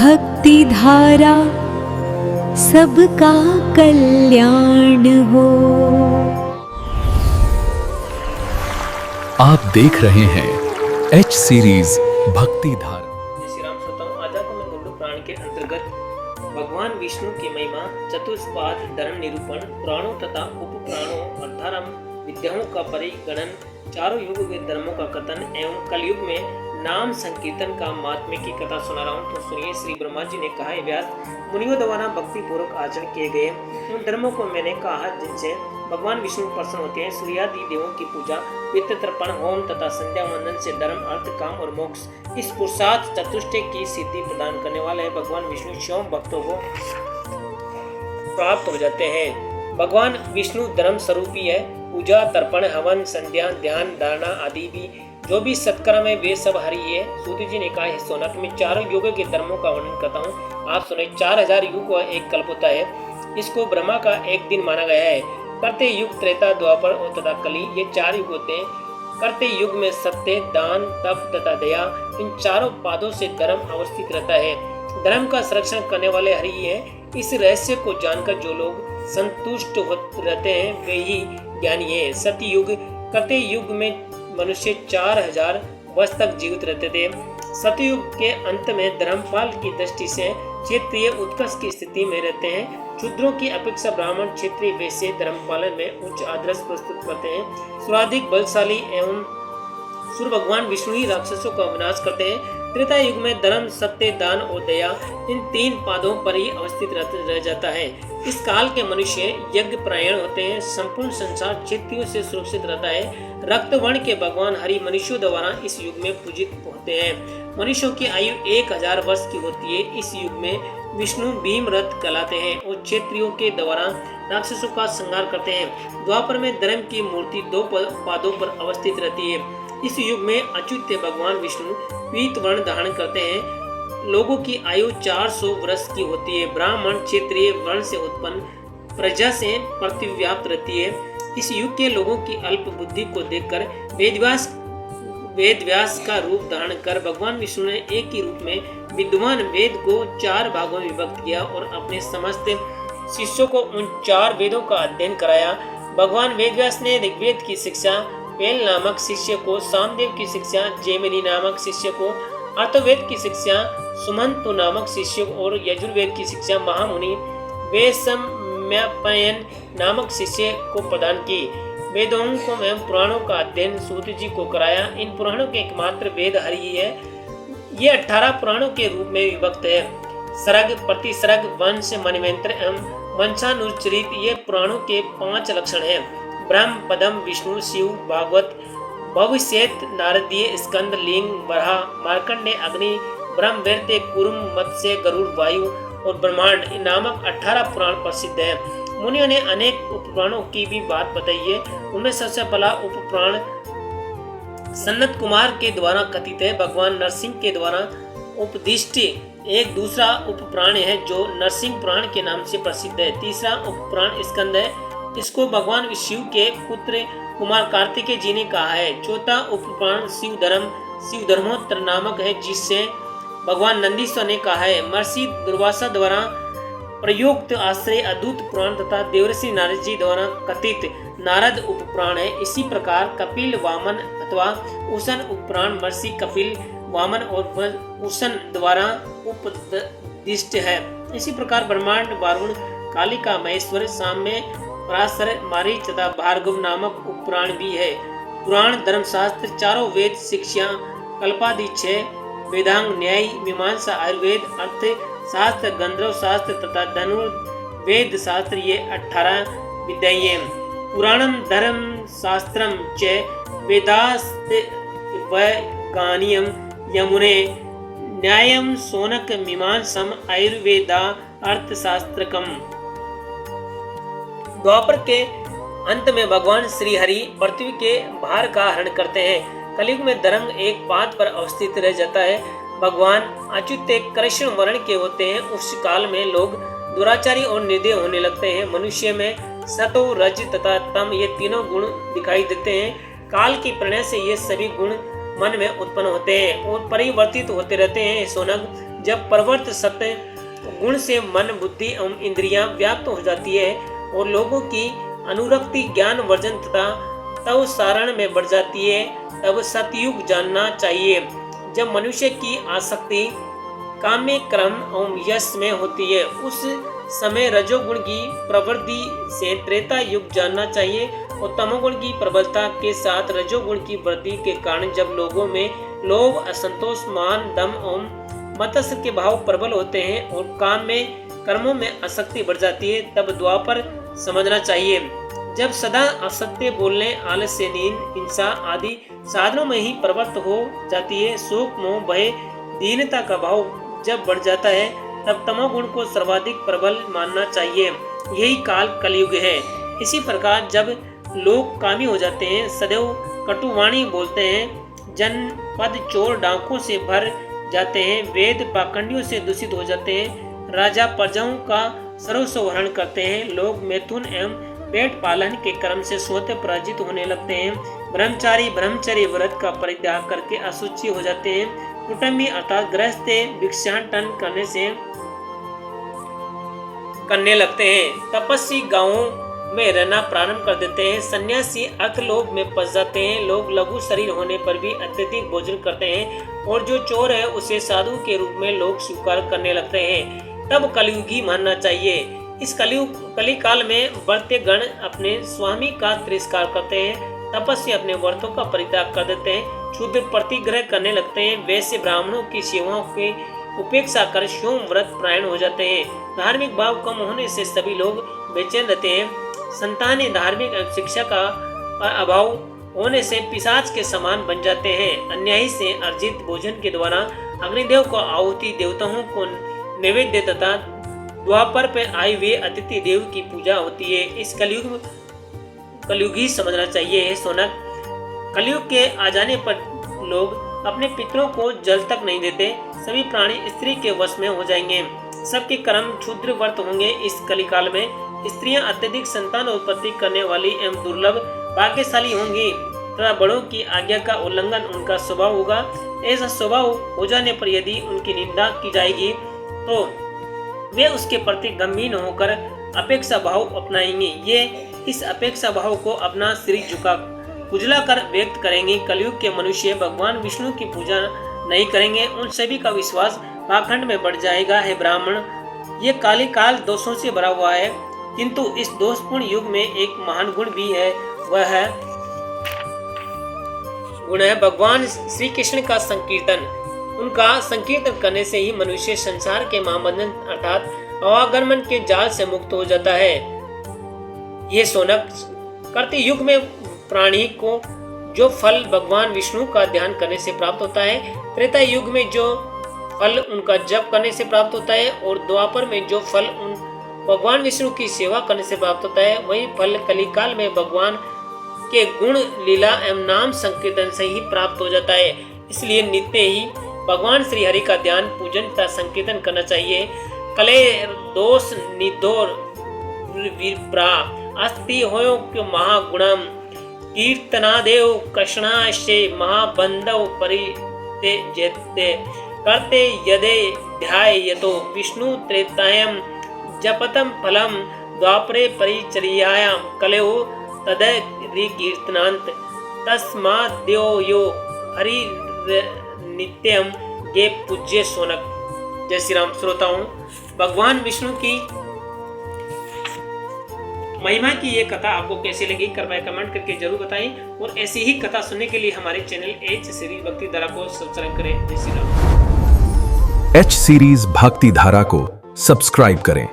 भक्ति धारा सबका कल्याण हो। आप देख रहे हैं एच सीरीज भक्ति धारा। श्री राम श्रोताओं, आज आपको मैं गरुड़ पुराण के अंतर्गत भगवान विष्णु की महिमा, चतुष्पाद धर्म निरूपण, पुराणों तथा उपपुराणों और धर्म विद्याओं का परिगणन, चारों युग के धर्मों का कथन एवं कलयुग में नाम संकीर्तन का महात्म्य की कथा सुना रहा हूँ। तो सुनिए। श्री ब्रह्मा जी ने कहा, व्यास मुनियों द्वारा भक्ति पूर्वक आचरण किए गए उन धर्मों को मैंने कहा जिनसे भगवान विष्णु प्रसन्न होते हैं। सूर्यादि देवों की पूजा, पितृ तर्पण, होम तथा संध्या वंदन से धर्म, अर्थ, काम और मोक्ष इस पुरुषार्थ चतुष्टय की सिद्धि प्रदान करने वाले भगवान विष्णु स्वयं भक्तों को प्राप्त हो जाते हैं। भगवान विष्णु धर्म स्वरूपी है। पूजा, तर्पण, हवन, संध्या, ध्यान, धारणा आदि भी जो भी सत्कर्म है वे सब हरि है। सूत जी ने कहा है, सोनक में चारों युगों के धर्मों का वर्णन करता हूँ, आप सुने। 4000 युग व एक कल्प होता है। इसको ब्रह्मा का एक दिन माना गया है। करते युग, त्रेता, द्वापर और तथा कली, ये 4 युग होते हैं। करते युग में सत्य, दान, तप तथा दया, इन चारों पादों से धर्म अवस्थित रहता है। धर्म का संरक्षण करने वाले हरि ही है। इस रहस्य को जानकर जो लोग संतुष्ट रहते हैं वे ही ज्ञानी है। सतयुग, करते युग में मनुष्य 4000 वर्ष तक जीवित रहते थे। सतयुग के अंत में धर्मपाल की दृष्टि से क्षेत्रीय उत्कर्ष की स्थिति में रहते हैं। शूद्रों की अपेक्षा ब्राह्मण क्षेत्रीय वैश्य धर्म पालन में उच्च आदर्श प्रस्तुत करते हैं। सर्वाधिक बलशाली एवं सूर्य भगवान विष्णु ही राक्षसों का विनाश करते हैं। त्रेता युग में धर्म, सत्य, दान और दया इन 3 पादों पर ही अवस्थित रह जाता है। इस काल के मनुष्य यज्ञ परायण होते हैं। संपूर्ण संसार क्षेत्रियों से सुरक्षित रहता है। रक्त वर्ण के भगवान हरि मनुष्यों द्वारा इस युग में पूजित होते हैं। मनुष्यों की आयु 1000 वर्ष की होती है। इस युग में विष्णु भीमरथ कहलाते हैं और क्षेत्रियों के द्वारा राक्षसों का संहार करते हैं। द्वापर में धर्म की मूर्ति 2 पादों पर अवस्थित रहती है। इस युग में अच्युत भगवान विष्णु पीत वर्ण धारण करते हैं। लोगों की आयु 400 वर्ष की होती है। ब्राह्मण क्षेत्रीय वर्ण से उत्पन्न प्रजा से प्रतिव्याप्त रहती है। इस युग के लोगों की अल्प बुद्धि को देखकर वेदव्यास का रूप धारण कर भगवान विष्णु ने एक ही रूप में विद्वान वेद को 4 भागों में विभक्त किया और अपने समस्त शिष्यों को उन 4 वेदों का अध्ययन कराया। भगवान वेदव्यास ने ऋग्वेद की शिक्षा पेल नामक शिष्य को, सामदेव की शिक्षा जैमिनी नामक शिष्य को, अर्थवेद की शिक्षा सुमंतु नामक शिष्य और यजुर्वेद की शिक्षा महामुनि वैशम्पायन नामक शिष्य को प्रदान की। वेदों को एवं पुराणों का अध्ययन सूत जी को कराया। इन पुराणों के एकमात्र वेद हरि ही है। ये 18 पुराणों के रूप में विभक्त है। सर्ग, प्रतिसर्ग, वंश, मनवेंत्र एवं वंशानुचरित ये पुराणों के 5 लक्षण हैं। ब्रह्म, पदम, विष्णु, शिव, भागवत, भविष्यत, नारदीय, स्कंद, लिंग, बरहा, मार्कंडे, अग्नि, ब्रह्म, वैर्त्य, कुरुम, मत्स्य, गरुड़, वायु और ब्रह्मांड नामक 18 पुराण प्रसिद्ध है। मुनियों ने अनेक उपपुराणों की भी बात बताई है। उनमें सबसे पहला उपपुराण सनत कुमार के द्वारा कथित है। भगवान नरसिंह के द्वारा उपदिष्ट एक दूसरा उपपुराण है जो नरसिंह पुराण के नाम से प्रसिद्ध है। तीसरा उपपुराण स्कंद है। इसको भगवान शिव के पुत्र कुमार कार्तिकेय जी ने कहा है। चौथा उपपुराण शिव धर्मोत्तर नामक है जिससे भगवान नंदीश्वर ने कहा है। महर्षि दुर्वासा द्वारा प्रयुक्त आश्रय अद्भुत पुराण तथा देवर्षि नारद जी द्वारा कथित नारद उपपुराण है। इसी प्रकार कपिल वामन अथवा उसन उपपुराण महर्षि कपिल वामन और उसन द्वारा उपदिष्ट है। इसी प्रकार ब्रह्मांड, वारुण, कालिका, महेश्वर, साम्य, पराशर, मारीच तथा भार्गव नामक उपपुराण भी है। पुराण, धर्मशास्त्र, चारों वेद, शिक्षा, कल्पादि 6 वेदांग, न्याय, मीमांसा, आयुर्वेद, अर्थ शास्त्र, गंधर्व शास्त्र तथा धनुर्वेद शास्त्र ये 18 विद्याएं। पुराणम धर्म शास्त्रम च वेदास्त वैगानियम यमुने न्यायम सोनक मीमांसम आयुर्वेदा अर्थशास्त्रकम। द्वापर के अंत में भगवान श्री हरि पृथ्वी के भार का हरण करते हैं। कलयुग में धर्म एक पाद पर अवस्थित रह जाता है। भगवान अच्युत कृष्ण वर्ण के होते हैं। उस काल में लोग दुराचारी और निर्दय होने लगते हैं। मनुष्य में सतो, रज तथा तम ये तीनों गुण दिखाई देते हैं। काल की प्रेरणा से ये सभी गुण मन में उत्पन्न होते हैं और परिवर्तित होते रहते हैं। सोनक जब प्रवृत्त सत्य गुण से मन, बुद्धि एवं इंद्रियां व्याप्त हो जाती है और लोगों की अनुरक्ति, ज्ञान वर्जन तथा तव सारण में बढ़ जाती है, तब सतयुग जानना चाहिए। जब मनुष्य की आसक्ति काम्य क्रम एवं यश में होती है, उस समय रजोगुण की प्रवृत्ति से त्रेता युग जानना चाहिए और तमोगुण की प्रबलता के साथ रजोगुण की वृद्धि के कारण जब लोगों में लोभ, असंतोष, मान, दम एवं मत्सर के भाव प्रबल होते हैं और काम में कर्मों में आसक्ति बढ़ जाती है, तब द्वापर समझना चाहिए। जब सदा असत्य बोलने, आलस्य, नींद, हिंसा आदि साधनों में ही प्रवृत्त हो जाती है, शोक, मोह, भय, दीनता का भाव जब बढ़ जाता है, तब तमोगुण को सर्वाधिक प्रबल मानना चाहिए। यही काल कलयुग है। इसी प्रकार जब लोग कामी हो जाते हैं, सदैव कटुवाणी बोलते हैं, जनपद चोर डाकुओं से भर जाते हैं, वेद पाखंडियों से दूषित हो जाते हैं, राजा प्रजाओं का सर्वस्व हरण करते हैं, लोग मैथुन एवं पेट पालन के कर्म से स्वतः पराजित होने लगते हैं, ब्रह्मचारी ब्रह्मचर्य व्रत का परित्याग करके असुचि हो जाते हैं, कुटुंबी अर्थात गृहस्थ भिक्षाटन करने लगते हैं, तपस्वी गांवों में रहना प्रारंभ कर देते हैं, सन्यासी अर्थलोभ में फंस जाते हैं, लोग लघु शरीर होने पर भी अत्यधिक भोजन करते हैं और जो चोर है उसे साधु के रूप में लोग स्वीकार करने लगते हैं, तब कलयुगी मानना चाहिए। इस कली काल में बढ़ते गण अपने स्वामी का तिरस्कार करते हैं, तपस्वी अपने व्रतों का परित्याग कर देते हैं, क्षुद्र प्रतिग्रह करने लगते हैं, वैश्य ब्राह्मणों की सेवाओं की उपेक्षा कर सोम व्रत परायण हो जाते हैं, धार्मिक भाव कम होने से सभी लोग बेचैन रहते हैं, संतानें धार्मिक शिक्षा का अभाव होने से पिशाच के समान बन जाते हैं, अन्यायी से अर्जित भोजन के द्वारा अग्निदेव को आहुति, देवताओं को नैवेद्य तथा द्वापर पे आए हुए अतिथि देव की पूजा होती है। इस कलयुग ही समझना चाहिए। सोनक, कलयुग के आ जाने पर लोग अपने पितरों को जल तक नहीं देते, सभी प्राणी स्त्री के वश में हो जाएंगे, सबके कर्म क्षुद्र व्रत होंगे। इस कलिकाल में स्त्रियां अत्यधिक संतान उत्पत्ति करने वाली एवं दुर्लभ भाग्यशाली होंगी तथा बड़ों की आज्ञा का उल्लंघन उनका स्वभाव होगा। ऐसा स्वभाव हो जाने पर यदि उनकी निंदा की जाएगी तो वे उसके प्रति गंभीर होकर अपेक्षा भाव अपनाएंगे। ये इस अपेक्षा भाव को अपना सिर झुका कुचला कर व्यक्त करेंगे। कलयुग के मनुष्य भगवान विष्णु की पूजा नहीं करेंगे, उन सभी का विश्वास पाखंड में बढ़ जाएगा। है ब्राह्मण, ये काली काल दोषों से भरा हुआ है, किंतु इस दोषपूर्ण युग में एक महान गुण भी है, वह गुण है भगवान श्री कृष्ण का संकीर्तन। उनका संकीर्तन करने से ही मनुष्य संसार के महाबंधन अर्थात अवागमन के जाल से मुक्त हो जाता है। ये सोनक, करते युग में प्राणी को जो फल भगवान विष्णु का ध्यान करने से प्राप्त होता है, त्रेता युग में जो फल उनका जप करने से प्राप्त होता है और द्वापर में जो फल उन भगवान विष्णु की सेवा करने से प्राप्त होता है, वही फल कलिकाल में भगवान के गुण, लीला एवं नाम संकीर्तन से ही प्राप्त हो जाता है। इसलिए नित्य ही भगवान श्री हरि का ध्यान, पूजन तथा संकीर्तन करना चाहिए। कले दोष निदोर विप्रा अस्ति होयो क्यों महागुणम कीर्तनादेव कृष्णाशे महाबंधव परिते करते यदे ध्यायतो विष्णु त्रेतायम जपतम फलम द्वापरे परिचर्यायां कलयो तदरि कीर्तनांत तस्माद्यो यो हरि नित्यम गे पूज्य सोनक। जय श्री राम। श्रोताओं, भगवान विष्णु की महिमा की ये कथा आपको कैसी लगी कृपया कमेंट करके जरूर बताएं और ऐसी ही कथा सुनने के लिए हमारे चैनल एच सीरीज भक्ति धारा को सब्सक्राइब करें। जय श्री राम। एच सीरीज भक्ति धारा को सब्सक्राइब करें।